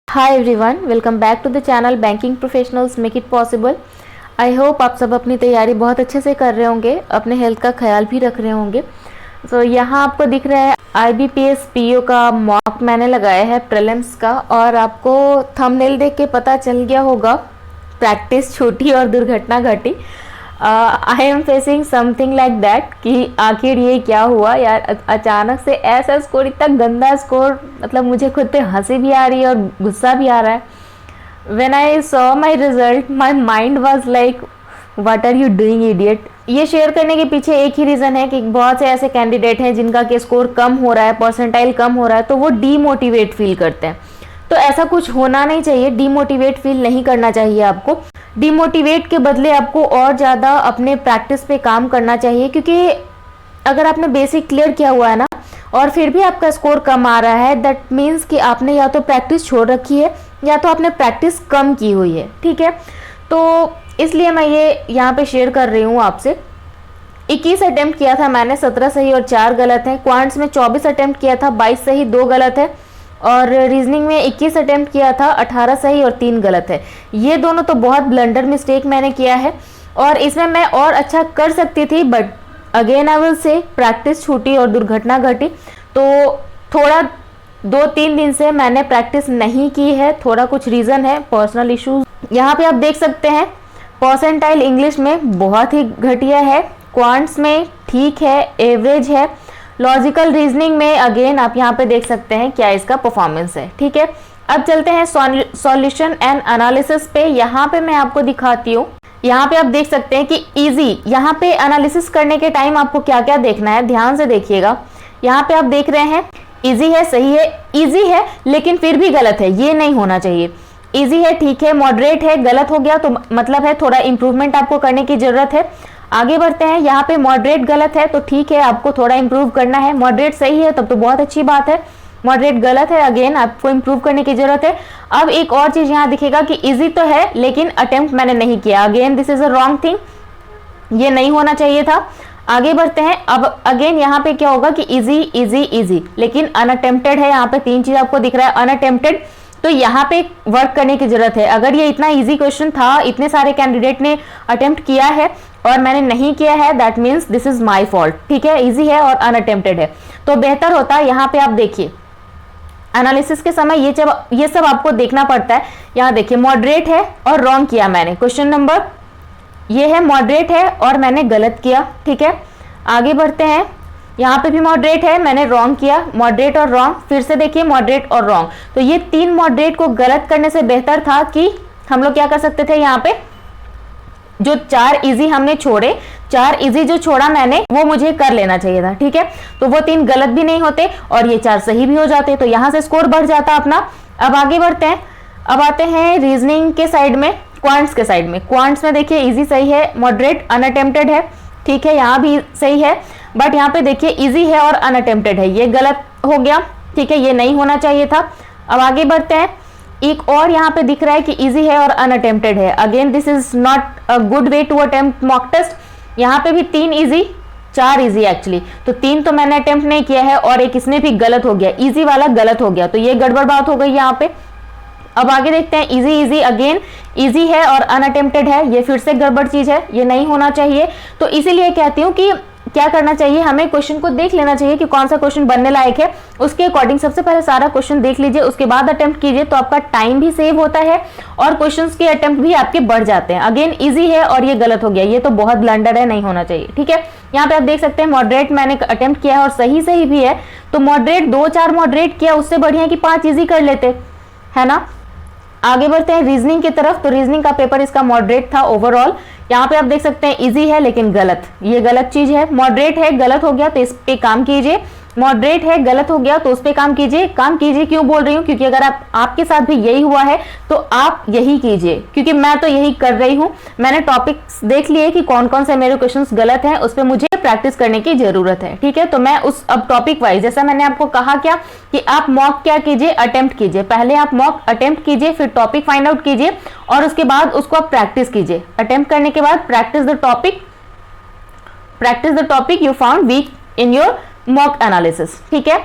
Hi everyone, welcome back to the channel banking professionals make it possible. I hope आप सब अपनी तैयारी बहुत अच्छे से कर रहे होंगे, अपने हेल्थ का ख्याल भी रख रहे होंगे। तो यहाँ आपको दिख रहा है IBPS PO का मॉक मैंने लगाया है प्रीलिम्स का, और आपको थंबनेल देख के पता चल गया होगा प्रैक्टिस छूटी और दुर्घटना घटी। I am facing something like that कि आखिर ये क्या हुआ यार, अचानक से ऐसा स्कोर, इतना गंदा स्कोर, मतलब मुझे खुद पे हंसी भी आ रही है और गुस्सा भी आ रहा है। When I saw my result my mind was like what are you doing idiot. ये शेयर करने के पीछे एक ही रीज़न है कि बहुत से ऐसे कैंडिडेट हैं जिनका के स्कोर कम हो रहा है, परसेंटाइल कम हो रहा है, तो वो डीमोटिवेट फील करते हैं। तो ऐसा कुछ होना नहीं चाहिए, डीमोटिवेट फील नहीं करना चाहिए आपको। डीमोटिवेट के बदले आपको और ज़्यादा अपने प्रैक्टिस पे काम करना चाहिए, क्योंकि अगर आपने बेसिक क्लियर किया हुआ है ना और फिर भी आपका स्कोर कम आ रहा है, दैट मीन्स कि आपने या तो प्रैक्टिस छोड़ रखी है या तो आपने प्रैक्टिस कम की हुई है। ठीक है, तो इसलिए मैं ये यहाँ पे शेयर कर रही हूँ आपसे। 21 अटेम्प्ट किया था मैंने, 17 सही और 4 गलत हैं। क्वांट्स में 24 अटेम्प्ट किया था, 22 सही 2 गलत है। और रीजनिंग में 21 अटेम्प्ट किया था, 18 सही और 3 गलत है। ये दोनों तो बहुत ब्लंडर मिस्टेक मैंने किया है और इसमें मैं और अच्छा कर सकती थी, but again I will say practice छूटी और दुर्घटना घटी। तो थोड़ा 2-3 दिन से मैंने प्रैक्टिस नहीं की है, थोड़ा कुछ रीज़न है, पर्सनल इश्यूज। यहाँ पे आप देख सकते हैं परसेंटाइल इंग्लिश में बहुत ही घटिया है, क्वांट्स में ठीक है, एवरेज है, लॉजिकल रीजनिंग में अगेन आप यहाँ पे देख सकते हैं क्या इसका परफॉर्मेंस है। ठीक है, अब चलते हैं सॉल्यूशन एंड एनालिसिस पे। यहाँ पे मैं आपको दिखाती हूँ, यहाँ पे आप देख सकते हैं कि इजी, यहाँ पे एनालिसिस करने के टाइम आपको क्या क्या देखना है, ध्यान से देखिएगा। यहाँ पे आप देख रहे हैं इजी है, सही है, इजी है लेकिन फिर भी गलत है, ये नहीं होना चाहिए। इजी है, ठीक है, मॉडरेट है, गलत हो गया तो मतलब है थोड़ा इंप्रूवमेंट आपको करने की जरूरत है। आगे बढ़ते हैं, यहाँ पे मॉडरेट गलत है तो ठीक है, आपको थोड़ा इंप्रूव करना है। मॉडरेट सही है तब तो बहुत अच्छी बात है, मॉडरेट गलत है, अगेन आपको इंप्रूव करने की जरूरत है। अब एक और चीज यहाँ दिखेगा कि इजी तो है लेकिन अटेम्प्ट मैंने नहीं किया, again this is a wrong thing, ये नहीं होना चाहिए था। आगे बढ़ते हैं, अब अगेन यहाँ पे क्या होगा कि इजी इजी इजी लेकिन अनअटेम्प्टेड है। यहाँ पे 3 चीज आपको दिख रहा है, अनअटेम्प्टेड, तो यहाँ पे वर्क करने की जरूरत है। अगर ये इतना इजी क्वेश्चन था, इतने सारे कैंडिडेट ने अटेम्प्ट किया है और मैंने नहीं किया है, that means this is my fault. ठीक है, इजी है और अनअटेम्प्टेड है तो बेहतर होता है। यहाँ पे आप देखिए एनालिसिस के समय ये सब आपको देखना पड़ता है। यहाँ देखिए मॉडरेट है और रॉन्ग किया मैंने, क्वेश्चन नंबर ये है, मॉडरेट है और मैंने गलत किया। ठीक है, आगे बढ़ते हैं, यहाँ पे भी मॉडरेट है, मैंने रॉन्ग किया, मॉडरेट और रॉन्ग, फिर से देखिए मॉडरेट और रॉन्ग। तो ये 3 मॉडरेट को गलत करने से बेहतर था कि हम लोग क्या कर सकते थे, यहाँ पे जो 4 इजी हमने छोड़े, 4 इजी जो छोड़ा मैंने वो मुझे कर लेना चाहिए था। ठीक है, तो वो 3 गलत भी नहीं होते और ये 4 सही भी हो जाते, तो यहाँ से स्कोर बढ़ जाता अपना। अब आगे बढ़ते हैं, अब आते हैं रीजनिंग के साइड में, क्वांट्स के साइड में। क्वांट्स में देखिए इजी सही है, मॉडरेट अनअटेम्प्टेड है, ठीक है, यहाँ भी सही है, बट यहाँ पे देखिए इजी है और अनअटेम्प्टेड है, ये गलत हो गया। ठीक है, ये नहीं होना चाहिए था। अब आगे बढ़ते हैं, एक और यहाँ पे दिख रहा है कि इजी है और अनअटेम्प्टेड है, again this is not a good way to attempt mock test. यहाँ पे भी 3 इजी 4 इजी एक्चुअली, तो 3 तो मैंने अटेम्प्ट नहीं किया है और एक इसमें भी गलत हो गया, इजी वाला गलत हो गया, तो ये गड़बड़ बात हो गई यहाँ पे। अब आगे देखते हैं, इजी इजी, अगेन इजी है और अनअटेम्प्टेड है, ये फिर से गड़बड़ चीज है, ये नहीं होना चाहिए। तो इसीलिए कहती हूँ कि क्या करना चाहिए, हमें क्वेश्चन को देख लेना चाहिए कि कौन सा क्वेश्चन बनने लायक है, उसके अकॉर्डिंग सबसे पहले सारा क्वेश्चन देख लीजिए, उसके बाद अटेम्प्ट कीजिए, तो आपका टाइम भी सेव होता है और क्वेश्चंस के अटेम्प्ट भी आपके बढ़ जाते हैं। अगेन इजी है और ये गलत हो गया, ये तो बहुत ब्लंडर है, नहीं होना चाहिए। ठीक है, यहाँ पे आप देख सकते हैं मॉडरेट मैंने अटेम्प्ट किया है और सही सही भी है, तो मॉडरेट 2-4 मॉडरेट किया, उससे बढ़िया कि 5 इजी कर लेते, है ना। आगे बढ़ते हैं रीजनिंग की तरफ, तो रीजनिंग का पेपर इसका मॉडरेट था ओवरऑल। यहाँ पे आप देख सकते हैं इजी है लेकिन गलत, ये गलत चीज है। मॉडरेट है, गलत हो गया तो इस पे काम कीजिए, मॉडरेट है, गलत हो गया तो उस पे काम कीजिए। काम कीजिए क्यों बोल रही हूँ, क्योंकि अगर आपके साथ भी यही हुआ है तो आप यही कीजिए, क्योंकि मैं तो यही कर रही हूँ। मैंने टॉपिक्स देख लिए कि कौन कौन से मेरे क्वेश्चंस गलत हैं, उस पर मुझे प्रैक्टिस करने की जरूरत है। ठीक है, तो मैं उस अब टॉपिक वाइज, जैसा मैंने आपको कहा क्या कि आप मॉक क्या कीजिए, अटेम्प्ट कीजिए, पहले आप मॉक अटेम्प्ट कीजिए, फिर टॉपिक फाइंड आउट कीजिए और उसके बाद उसको आप प्रैक्टिस कीजिए। अटेम्प्ट करने के बाद practise the topic you found weak in your mock analysis. ठीक है,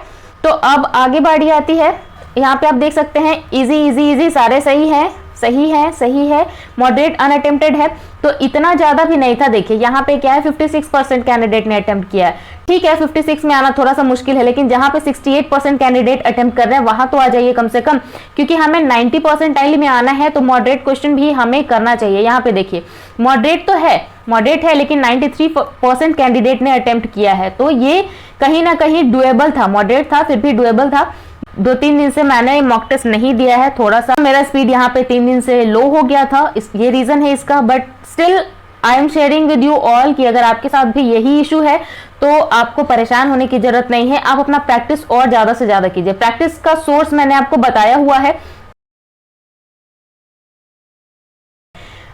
तो अब आगे बारी आती है यहाँ पे आप देख सकते हैं इजी इजी इजी सारे सही है, सही है, सही है, मॉडरेट अनअटेम्प्टेड है, तो इतना ज्यादा भी नहीं था। देखिए यहाँ पे क्या है 56% कैंडिडेट ने अटेम्प्ट किया है। ठीक है 56 में आना थोड़ा सा मुश्किल है, लेकिन जहां पे 68% कैंडिडेट अटेम्प्ट कर रहे हैं वहां तो आ जाइए कम से कम, क्योंकि हमें 90 परसेंटाइल में आना है तो मॉडरेट क्वेश्चन भी हमें करना चाहिए। यहाँ पे देखिए मॉडरेट तो है, मॉडरेट है, लेकिन 93% कैंडिडेट ने अटेम्प्ट किया है, तो ये कहीं ना कहीं डुएबल था। मॉडरेट था फिर भी डुएबल था। 2-3 दिन से मैंने मॉक टेस्ट नहीं दिया है, थोड़ा सा मेरा स्पीड यहाँ पे 3 दिन से लो हो गया था, ये रीजन है इसका। But still I am sharing with you all कि अगर आपके साथ भी यही इशू है तो आपको परेशान होने की जरूरत नहीं है। आप अपना प्रैक्टिस और ज्यादा से ज्यादा कीजिए। प्रैक्टिस का सोर्स मैंने आपको बताया हुआ है।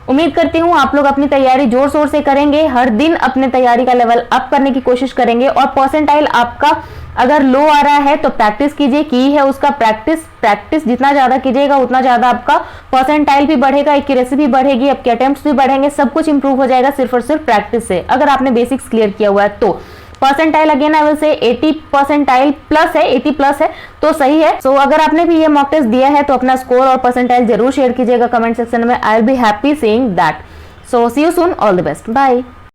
उम्मीद करती हूँ आप लोग अपनी तैयारी जोर शोर से करेंगे, हर दिन अपने तैयारी का लेवल अप करने की कोशिश करेंगे। और परसेंटाइल आपका अगर लो आ रहा है तो प्रैक्टिस कीजिए, की है उसका प्रैक्टिस जितना ज्यादा कीजिएगा उतना ज्यादा आपका परसेंटाइल भी बढ़ेगा, एक्यूरेसी भी बढ़ेगी, आपके अटेम्प्ट्स भी बढ़ेंगे, सब कुछ इंप्रूव हो जाएगा सिर्फ और सिर्फ प्रैक्टिस से। अगर आपने बेसिक्स क्लियर किया हुआ है तो percentile again I will say 80 percentile plus है, 80 प्लस है तो सही है। सो अगर आपने भी ये मॉक टेस्ट दिया है तो अपना स्कोर और परसेंटाइल जरूर शेयर कीजिएगा कमेंट सेक्शन में। I will be happy seeing that. So see you soon, all the best, bye.